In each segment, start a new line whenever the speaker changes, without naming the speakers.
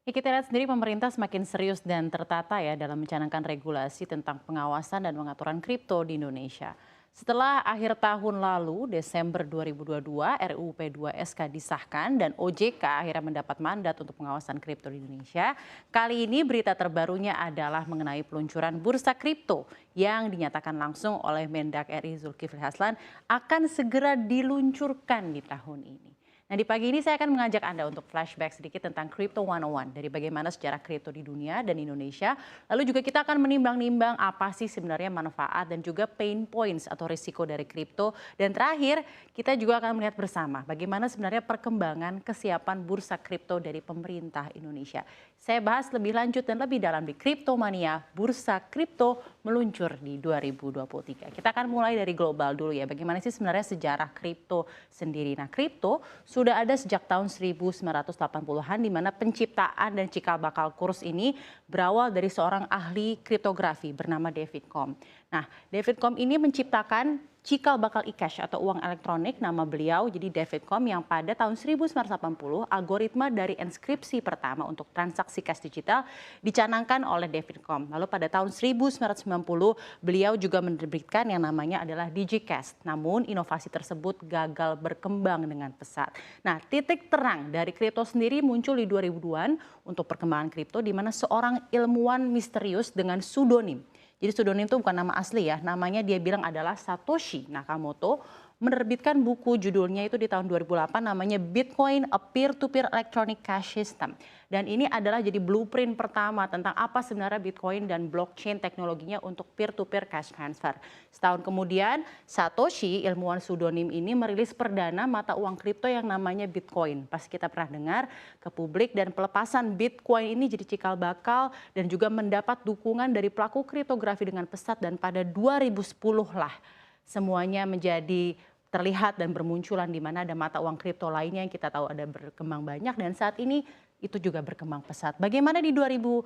Ya, kita lihat sendiri pemerintah semakin serius dan tertata ya dalam mencanangkan regulasi tentang pengawasan dan pengaturan kripto di Indonesia. Setelah akhir tahun lalu, Desember 2022, RUU P2SK disahkan dan OJK akhirnya mendapat mandat untuk pengawasan kripto di Indonesia. Kali ini berita terbarunya adalah mengenai peluncuran bursa kripto yang dinyatakan langsung oleh Mendak RI Zulkifli Hasan akan segera diluncurkan di tahun ini. Nah, di pagi ini saya akan mengajak Anda untuk flashback sedikit tentang Crypto 101 dari bagaimana sejarah kripto di dunia dan Indonesia. Lalu juga kita akan menimbang-nimbang apa sih sebenarnya manfaat dan juga pain points atau risiko dari kripto. Dan terakhir, kita juga akan melihat bersama bagaimana sebenarnya perkembangan kesiapan bursa kripto dari pemerintah Indonesia. Saya bahas lebih lanjut dan lebih dalam di Kriptomania, bursa kripto meluncur di 2023. Kita akan mulai dari global dulu ya. Bagaimana sih sebenarnya sejarah kripto sendiri? Nah, kripto sudah ada sejak tahun 1980-an di mana penciptaan dan cikal bakal kurs ini berawal dari seorang ahli kriptografi bernama David Comp. Nah, David Comp ini menciptakan cikal bakal e-cash atau uang elektronik. Nama beliau jadi David Comp yang pada tahun 1980 algoritma dari enskripsi pertama untuk transaksi cash digital dicanangkan oleh David Comp. Lalu pada tahun 1990 beliau juga menerbitkan yang namanya adalah DigiCash. Namun inovasi tersebut gagal berkembang dengan pesat. Nah, titik terang dari kripto sendiri muncul di 2000-an untuk perkembangan kripto di mana seorang ilmuwan misterius dengan pseudonym. Jadi pseudonym itu bukan nama asli ya, namanya dia bilang adalah Satoshi Nakamoto, menerbitkan buku judulnya itu di tahun 2008 namanya Bitcoin, a Peer-to-Peer Electronic Cash System. Dan ini adalah jadi blueprint pertama tentang apa sebenarnya Bitcoin dan blockchain teknologinya untuk peer-to-peer cash transfer. Setahun kemudian, Satoshi, ilmuwan pseudonym ini merilis perdana mata uang kripto yang namanya Bitcoin. Pasti kita pernah dengar ke publik dan pelepasan Bitcoin ini jadi cikal bakal dan juga mendapat dukungan dari pelaku kriptografi dengan pesat dan pada 2010 lah semuanya menjadi terlihat dan bermunculan di mana ada mata uang kripto lainnya yang kita tahu ada berkembang banyak dan saat ini itu juga berkembang pesat. Bagaimana di 2022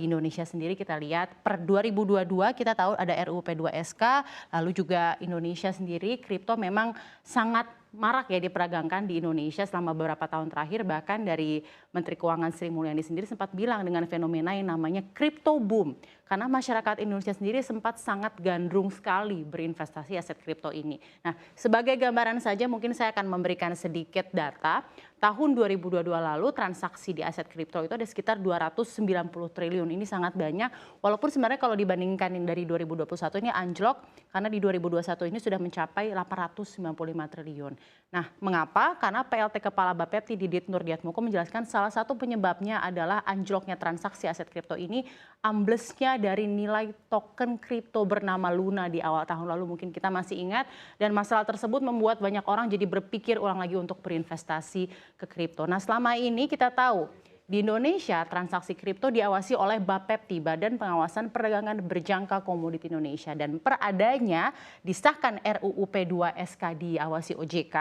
di Indonesia sendiri kita lihat per 2022 kita tahu ada RUU P2SK lalu juga Indonesia sendiri kripto memang sangat marak ya diperagangkan di Indonesia selama beberapa tahun terakhir bahkan dari Menteri Keuangan Sri Mulyani sendiri sempat bilang dengan fenomena yang namanya crypto boom karena masyarakat Indonesia sendiri sempat sangat gandrung sekali berinvestasi aset kripto ini. Nah, sebagai gambaran saja mungkin saya akan memberikan sedikit data. Tahun 2022 lalu transaksi di aset kripto itu ada sekitar 290 triliun. Ini sangat banyak walaupun sebenarnya kalau dibandingkan dari 2021 ini anjlok karena di 2021 ini sudah mencapai 895 triliun. Nah, mengapa? Karena PLT Kepala Bapepti Didit Nurdiatmoko menjelaskan salah satu penyebabnya adalah anjloknya transaksi aset kripto ini amblesnya dari nilai token kripto bernama Luna di awal tahun lalu mungkin kita masih ingat dan masalah tersebut membuat banyak orang jadi berpikir ulang lagi untuk berinvestasi ke kripto. Nah, selama ini kita tahu di Indonesia, transaksi kripto diawasi oleh Bapepti, Badan Pengawasan Perdagangan Berjangka Komoditi Indonesia. Dan per adanya disahkan RUU P2SK diawasi OJK,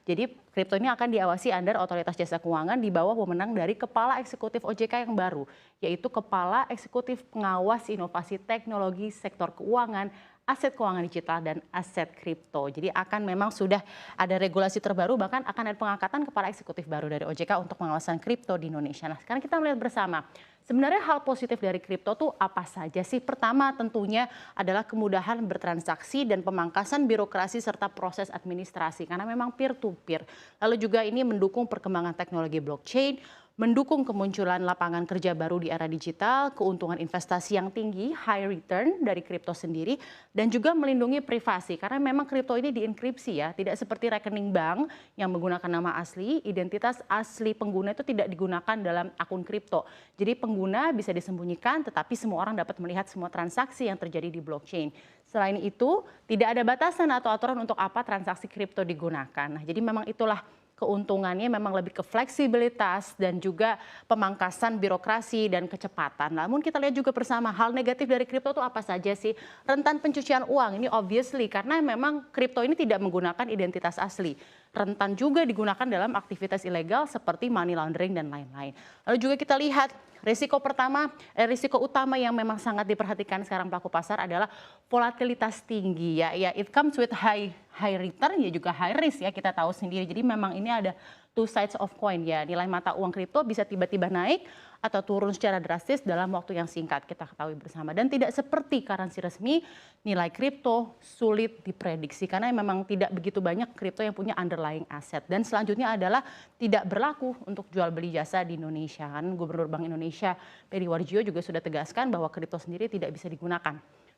jadi kripto ini akan diawasi under Otoritas Jasa Keuangan di bawah wewenang dari Kepala Eksekutif OJK yang baru, yaitu Kepala Eksekutif Pengawas Inovasi Teknologi Sektor Keuangan, aset keuangan digital dan aset kripto. Jadi akan memang sudah ada regulasi terbaru bahkan akan ada pengangkatan kepala eksekutif baru dari OJK untuk pengawasan kripto di Indonesia. Nah, sekarang kita melihat bersama sebenarnya hal positif dari kripto tuh apa saja sih? Pertama tentunya adalah kemudahan bertransaksi dan pemangkasan birokrasi serta proses administrasi karena memang peer to peer. Lalu juga ini mendukung perkembangan teknologi blockchain, mendukung kemunculan lapangan kerja baru di era digital, keuntungan investasi yang tinggi, high return dari kripto sendiri, dan juga melindungi privasi. Karena memang kripto ini dienkripsi ya, tidak seperti rekening bank yang menggunakan nama asli, identitas asli pengguna itu tidak digunakan dalam akun kripto. Jadi pengguna bisa disembunyikan, tetapi semua orang dapat melihat semua transaksi yang terjadi di blockchain. Selain itu, tidak ada batasan atau aturan untuk apa transaksi kripto digunakan. Nah, jadi memang itulah keuntungannya memang lebih ke fleksibilitas dan juga pemangkasan birokrasi dan kecepatan. Namun kita lihat juga bersama hal negatif dari kripto itu apa saja sih? Rentan pencucian uang ini obviously karena memang kripto ini tidak menggunakan identitas asli. Rentan juga digunakan dalam aktivitas ilegal seperti money laundering dan lain-lain. Lalu juga kita lihat risiko utama yang memang sangat diperhatikan sekarang pelaku pasar adalah volatilitas tinggi ya. It comes with high return ya juga high risk ya kita tahu sendiri. Jadi memang ini ada two sides of coin ya, nilai mata uang kripto bisa tiba-tiba naik atau turun secara drastis dalam waktu yang singkat, kita ketahui bersama. Dan tidak seperti currency resmi, nilai kripto sulit diprediksi karena memang tidak begitu banyak kripto yang punya underlying asset. Dan selanjutnya adalah tidak berlaku untuk jual beli jasa di Indonesia. Kan Gubernur Bank Indonesia Peri Warjio juga sudah tegaskan bahwa kripto sendiri tidak bisa digunakan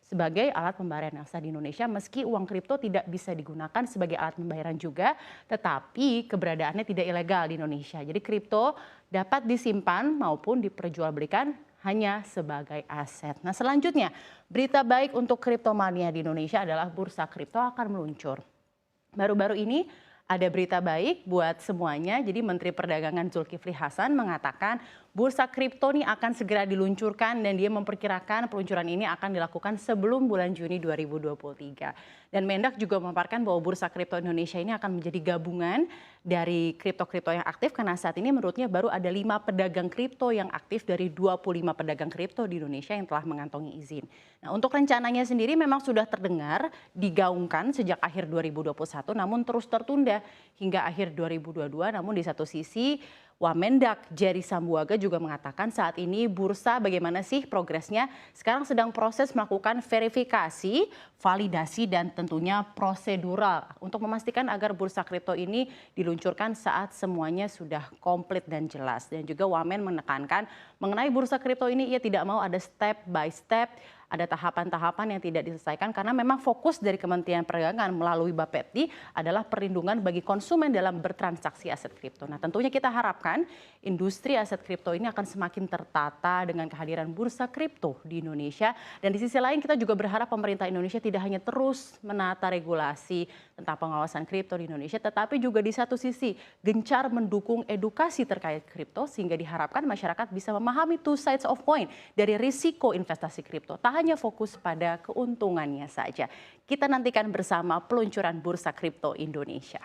sebagai alat pembayaran yang sah di Indonesia, meski uang kripto tidak bisa digunakan sebagai alat pembayaran juga, tetapi keberadaannya tidak ilegal di Indonesia. Jadi kripto dapat disimpan maupun diperjualbelikan hanya sebagai aset. Nah selanjutnya, berita baik untuk kriptomania di Indonesia adalah bursa kripto akan meluncur. Baru-baru ini ada berita baik buat semuanya. Jadi Menteri Perdagangan Zulkifli Hasan mengatakan bursa kripto ini akan segera diluncurkan dan dia memperkirakan peluncuran ini akan dilakukan sebelum bulan Juni 2023. Dan Mendak juga memaparkan bahwa bursa kripto Indonesia ini akan menjadi gabungan dari kripto-kripto yang aktif karena saat ini menurutnya baru ada 5 pedagang kripto yang aktif dari 25 pedagang kripto di Indonesia yang telah mengantongi izin. Nah, untuk rencananya sendiri memang sudah terdengar digaungkan sejak akhir 2021 namun terus tertunda hingga akhir 2022. Namun di satu sisi Wamendak Jerry Sambuaga juga mengatakan saat ini bursa bagaimana sih progresnya, sekarang sedang proses melakukan verifikasi, validasi dan tentunya prosedural untuk memastikan agar bursa kripto ini diluncurkan saat semuanya sudah komplit dan jelas. Dan juga Wamen menekankan mengenai bursa kripto ini ia tidak mau ada step by step, ada tahapan-tahapan yang tidak diselesaikan karena memang fokus dari Kementerian Perdagangan melalui Bapepti adalah perlindungan bagi konsumen dalam bertransaksi aset kripto. Nah tentunya kita harapkan industri aset kripto ini akan semakin tertata dengan kehadiran bursa kripto di Indonesia. Dan di sisi lain kita juga berharap pemerintah Indonesia tidak hanya terus menata regulasi tentang pengawasan kripto di Indonesia, tetapi juga di satu sisi gencar mendukung edukasi terkait kripto sehingga diharapkan masyarakat bisa memahami two sides of coin dari risiko investasi kripto. Hanya fokus pada keuntungannya saja. Kita nantikan bersama peluncuran bursa kripto Indonesia.